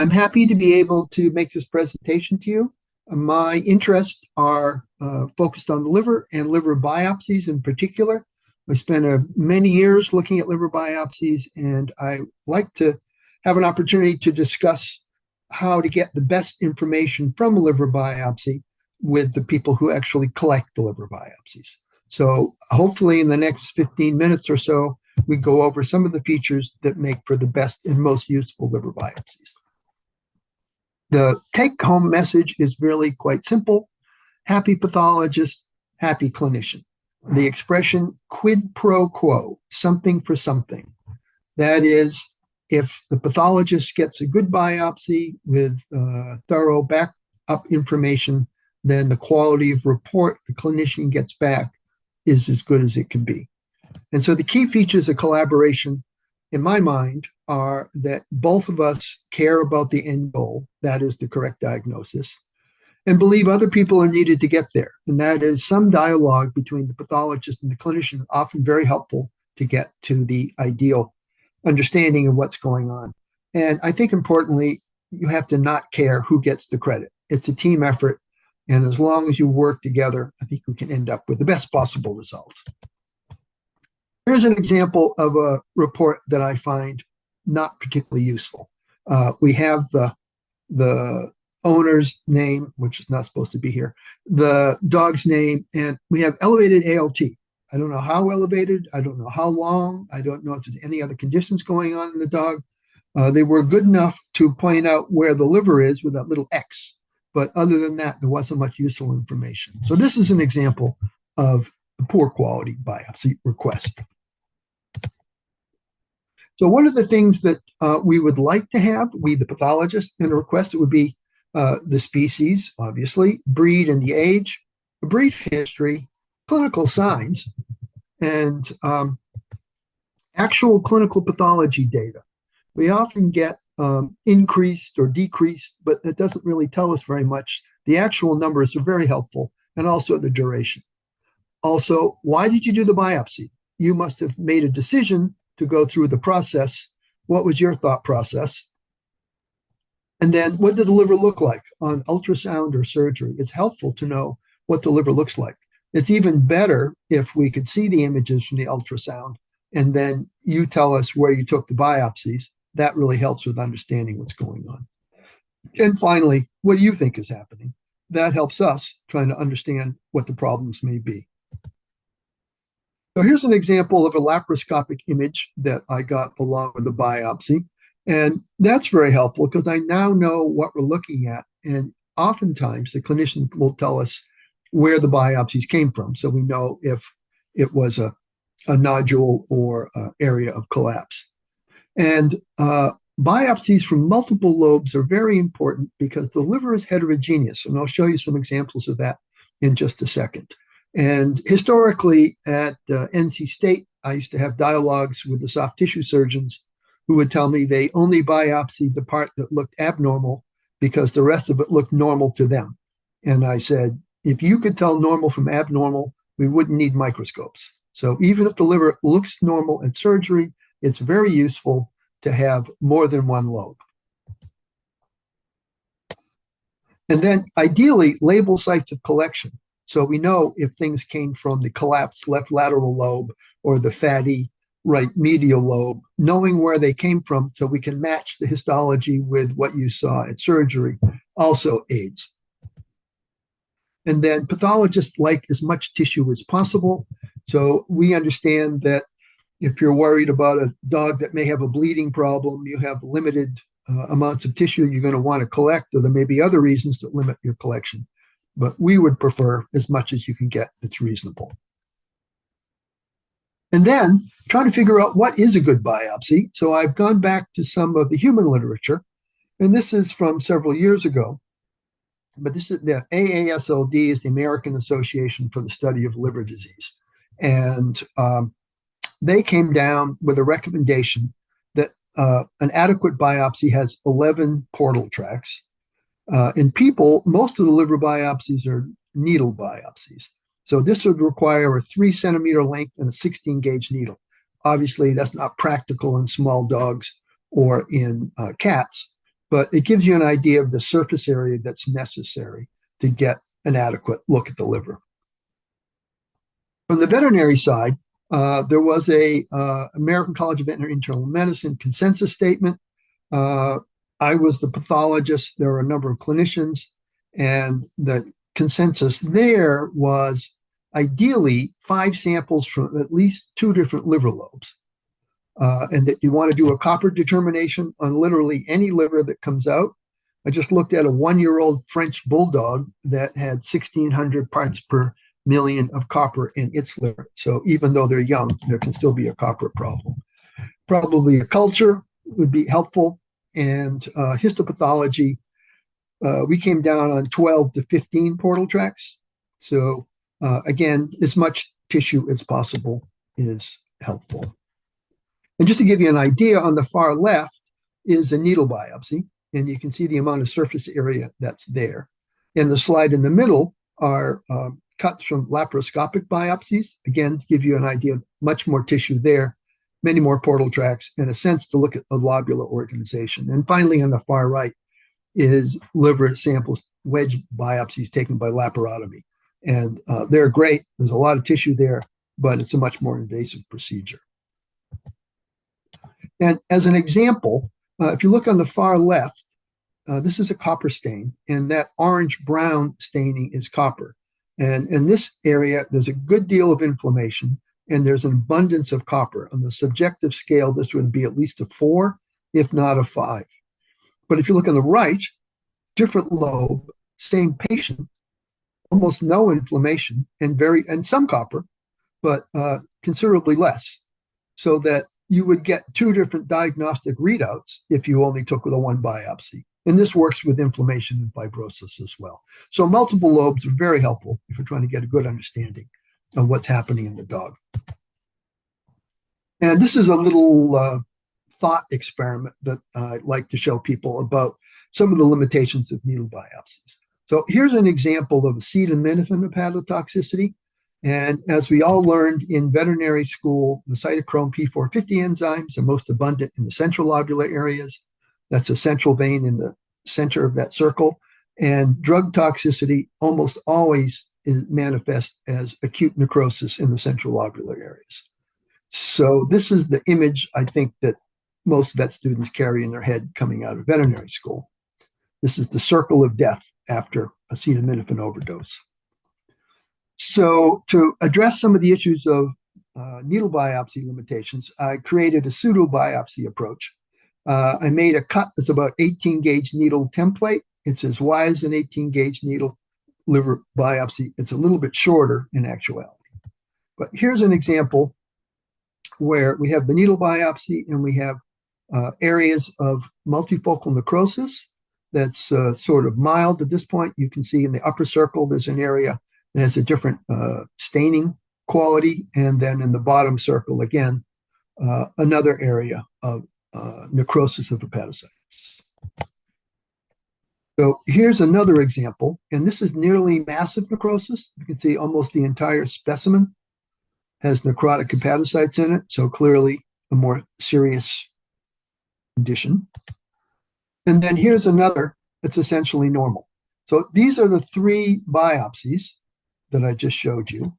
I'm happy to be able to make this presentation to you. My interests are focused on the liver and liver biopsies in particular. I spent many years looking at liver biopsies, and I like to have an opportunity to discuss how to get the best information from a liver biopsy with the people who actually collect the liver biopsies. So hopefully in the next 15 minutes or so, we go over some of the features that make for the best and most useful liver biopsies. The take-home message is really quite simple. Happy pathologist, happy clinician. The expression quid pro quo, something for something. That is, if the pathologist gets a good biopsy with thorough backup information, then the quality of report the clinician gets back is as good as it can be. And so the key features of collaboration, in my mind, are that both of us care about the end goal, that is the correct diagnosis, and believe other people are needed to get there. And that is some dialogue between the pathologist and the clinician, often very helpful to get to the ideal understanding of what's going on. And I think importantly, you have to not care who gets the credit. It's a team effort. And as long as you work together, I think we can end up with the best possible result. Here's an example of a report that I find not particularly useful. We have the owner's name, which is not supposed to be here, the dog's name, and we have elevated ALT. I don't know how elevated, I don't know how long, I don't know if there's any other conditions going on in the dog. They were good enough to point out where the liver is with that little X, but other than that, there wasn't much useful information. So this is an example of a poor quality biopsy request. So one of the things that we would like to have, we the pathologist, in a request, it would be the species, obviously, breed and the age, a brief history, clinical signs, and actual clinical pathology data. We often get increased or decreased, but it doesn't really tell us very much. The actual numbers are very helpful, and also the duration. Also, why did you do the biopsy? You must have made a decision to go through the process. What was your thought process? And then what did the liver look like on ultrasound or surgery? It's helpful to know what the liver looks like. It's even better if we could see the images from the ultrasound and then you tell us where you took the biopsies. That really helps with understanding what's going on. And finally, what do you think is happening? That helps us trying to understand what the problems may be. So here's an example of a laparoscopic image that I got along with the biopsy. And that's very helpful because I now know what we're looking at. And oftentimes the clinician will tell us where the biopsies came from. So we know if it was a nodule or an area of collapse. And biopsies from multiple lobes are very important because the liver is heterogeneous. And I'll show you some examples of that in just a second. And historically at NC State, I used to have dialogues with the soft tissue surgeons who would tell me they only biopsied the part that looked abnormal because the rest of it looked normal to them. And I said, if you could tell normal from abnormal, we wouldn't need microscopes. So even if the liver looks normal at surgery, it's very useful to have more than one lobe. And then ideally, label sites of collection. So we know if things came from the collapsed left lateral lobe or the fatty right medial lobe, knowing where they came from so we can match the histology with what you saw at surgery also aids. And then pathologists like as much tissue as possible. So we understand that if you're worried about a dog that may have a bleeding problem, you have limited amounts of tissue you're going to want to collect, or there may be other reasons that limit your collection. But we would prefer as much as you can get that's reasonable. And then try to figure out what is a good biopsy. So I've gone back to some of the human literature, and this is from several years ago. But this is the AASLD is the American Association for the Study of Liver Disease. And they came down with a recommendation that an adequate biopsy has 11 portal tracks. In people, most of the liver biopsies are needle biopsies. So this would require a 3-centimeter length and a 16-gauge needle. Obviously, that's not practical in small dogs or in cats. but it gives you an idea of the surface area that's necessary to get an adequate look at the liver. From the veterinary side, there was a American College of Veterinary Internal Medicine consensus statement. I was the pathologist. There were a number of clinicians, and the consensus there was ideally 5 samples from at least 2 different liver lobes, and that you want to do a copper determination on literally any liver that comes out. I just looked at a 1-year-old French bulldog that had 1,600 parts per million of copper in its liver. So even though they're young, there can still be a copper problem. Probably a culture would be helpful, and histopathology, we came down on 12 to 15 portal tracts. So again, as much tissue as possible is helpful. And just to give you an idea, on the far left is a needle biopsy, and you can see the amount of surface area that's there. In the slide in the middle are cuts from laparoscopic biopsies, again, to give you an idea of much more tissue there, many more portal tracts, and a sense to look at the lobular organization. And finally, on the far right is liver samples, wedge biopsies taken by laparotomy. And they're great. There's a lot of tissue there, but it's a much more invasive procedure. And as an example, if you look on the far left, this is a copper stain, and that orange-brown staining is copper. And in this area, there's a good deal of inflammation, and there's an abundance of copper. On the subjective scale, this would be at least a 4, if not a 5. But if you look on the right, different lobe, same patient, almost no inflammation, and some copper, but considerably less, so that you would get 2 different diagnostic readouts if you only took the 1 biopsy. And this works with inflammation and fibrosis as well. So multiple lobes are very helpful if you're trying to get a good understanding of what's happening in the dog. And this is a little thought experiment that I'd like to show people about some of the limitations of needle biopsies. So here's an example of acetaminophen hepatotoxicity. And as we all learned in veterinary school, the cytochrome P450 enzymes are most abundant in the central lobular areas. That's a central vein in the center of that circle. And drug toxicity almost always is manifest as acute necrosis in the central lobular areas. So this is the image I think that most vet students carry in their head coming out of veterinary school. This is the circle of death after acetaminophen overdose. So to address some of the issues of needle biopsy limitations, I created a pseudo biopsy approach. I made a cut that's about 18 gauge needle template. It's as wide as an 18 gauge needle liver biopsy. It's a little bit shorter in actuality. But here's an example where we have the needle biopsy and we have areas of multifocal necrosis that's sort of mild at this point. You can see in the upper circle, there's an area that has a different staining quality. And then in the bottom circle, again, another area of necrosis of hepatocytes. So here's another example, and this is nearly massive necrosis. You can see almost the entire specimen has necrotic hepatocytes in it, so clearly a more serious condition. And then here's another that's essentially normal. So these are the 3 biopsies that I just showed you.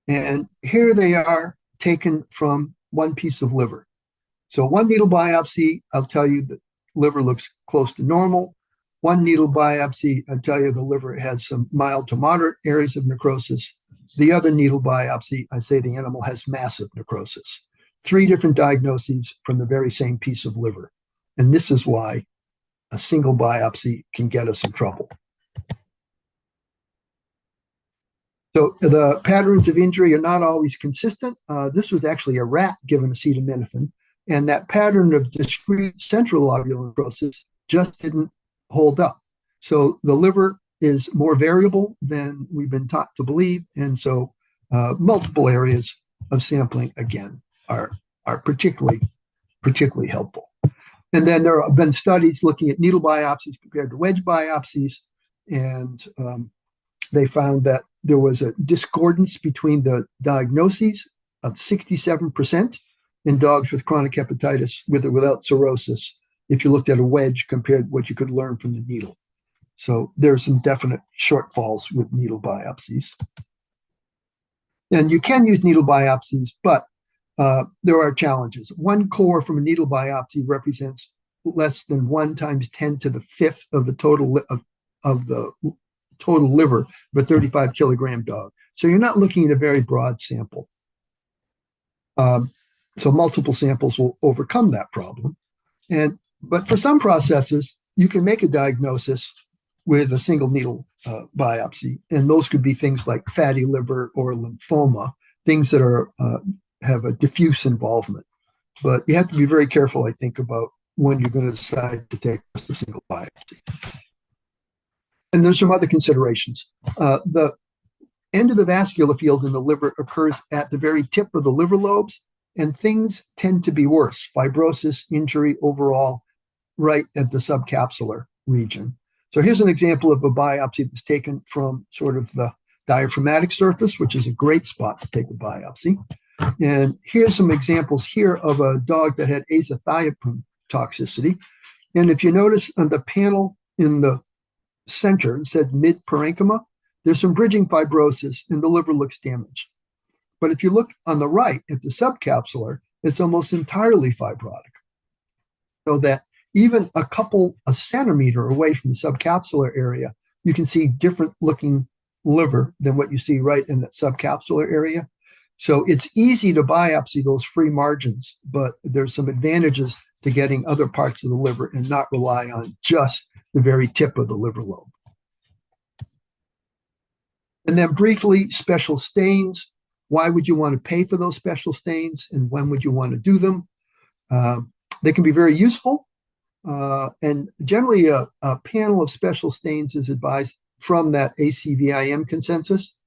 And here they are taken from 1 piece of liver. So 1 needle biopsy, I'll tell you the liver looks close to normal. 1 needle biopsy, I'll tell you the liver has some mild to moderate areas of necrosis. The other needle biopsy, I say the animal has massive necrosis. 3 different diagnoses from the very same piece of liver. And this is why a single biopsy can get us in trouble. So the patterns of injury are not always consistent. This was actually a rat given acetaminophen, and that pattern of discrete central lobular necrosis just didn't hold up. So the liver is more variable than we've been taught to believe, and so multiple areas of sampling, again, are particularly helpful. And then there have been studies looking at needle biopsies compared to wedge biopsies, and they found that there was a discordance between the diagnoses of 67% in dogs with chronic hepatitis with or without cirrhosis if you looked at a wedge compared to what you could learn from the needle. So there are some definite shortfalls with needle biopsies. And you can use needle biopsies, but there are challenges. One core from a needle biopsy represents less than 1 × 10⁵ of the total total liver of a 35-kilogram dog. So you're not looking at a very broad sample. So multiple samples will overcome that problem. But for some processes, you can make a diagnosis with a single needle biopsy, and those could be things like fatty liver or lymphoma, things that are have a diffuse involvement. But you have to be very careful, I think, about when you're going to decide to take just a single biopsy. And there's some other considerations. The end of the vascular field in the liver occurs at the very tip of the liver lobes, and things tend to be worse, fibrosis, injury overall, right at the subcapsular region. So here's an example of a biopsy that's taken from sort of the diaphragmatic surface, which is a great spot to take a biopsy. And here's some examples here of a dog that had azathioprine toxicity. And if you notice on the panel in the center, it said mid-parenchyma, there's some bridging fibrosis and the liver looks damaged. But if you look on the right at the subcapsular, it's almost entirely fibrotic. So that even a centimeter away from the subcapsular area, you can see different looking liver than what you see right in that subcapsular area. So it's easy to biopsy those free margins, but there's some advantages to getting other parts of the liver and not rely on just the very tip of the liver lobe. And then briefly, special stains. Why would you want to pay for those special stains, and when would you want to do them? They can be very useful. And generally, a panel of special stains is advised from that ACVIM consensus.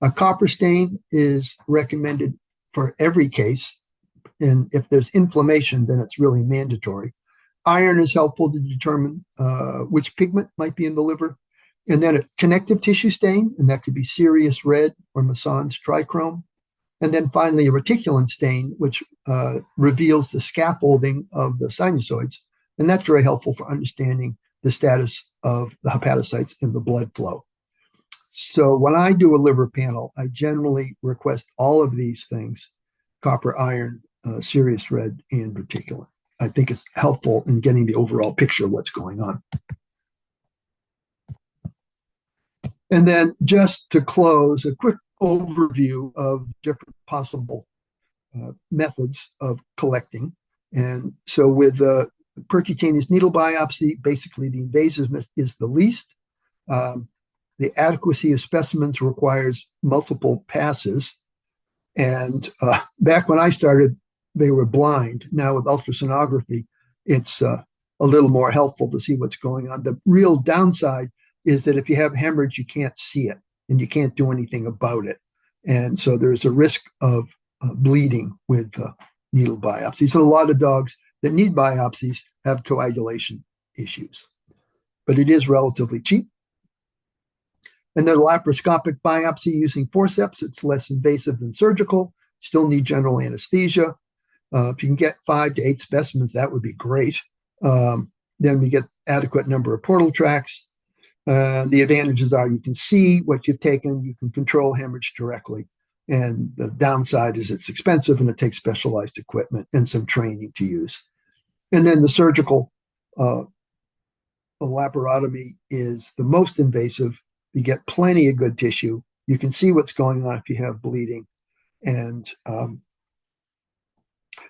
A copper stain is recommended for every case. And if there's inflammation, then it's really mandatory. Iron is helpful to determine which pigment might be in the liver. And then a connective tissue stain, and that could be Sirius red or Masson's trichrome. And then finally, a reticulin stain, which reveals the scaffolding of the sinusoids. And that's very helpful for understanding the status of the hepatocytes in the blood flow. So when I do a liver panel, I generally request all of these things: copper, iron, Sirius red, and reticulin. I think it's helpful in getting the overall picture of what's going on. And then just to close, a quick overview of different possible methods of collecting. And so with percutaneous needle biopsy, basically the invasiveness is the least. The adequacy of specimens requires multiple passes. And back when I started, they were blind. Now with ultrasonography, it's a little more helpful to see what's going on. The real downside is that if you have hemorrhage, you can't see it and you can't do anything about it. And so there's a risk of bleeding with needle biopsies. So a lot of dogs that need biopsies have coagulation issues, but it is relatively cheap. And then laparoscopic biopsy using forceps, it's less invasive than surgical, still need general anesthesia. If you can get 5 to 8 specimens, that would be great. Then we get adequate number of portal tracks. The advantages are you can see what you've taken, you can control hemorrhage directly. And the downside is it's expensive and it takes specialized equipment and some training to use. And then the surgical laparotomy is the most invasive. You get plenty of good tissue. You can see what's going on if you have bleeding. And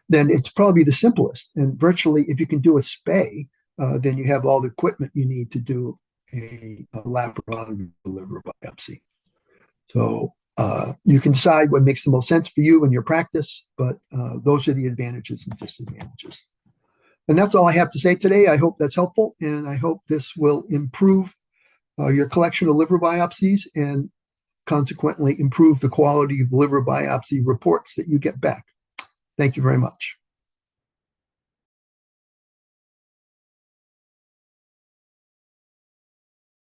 then it's probably the simplest. And virtually, if you can do a spay, then you have all the equipment you need to do a laparotomy liver biopsy. So you can decide what makes the most sense for you in your practice, but those are the advantages and disadvantages. And that's all I have to say today. I hope that's helpful, and I hope this will improve your collection of liver biopsies and consequently improve the quality of liver biopsy reports that you get back. Thank you very much.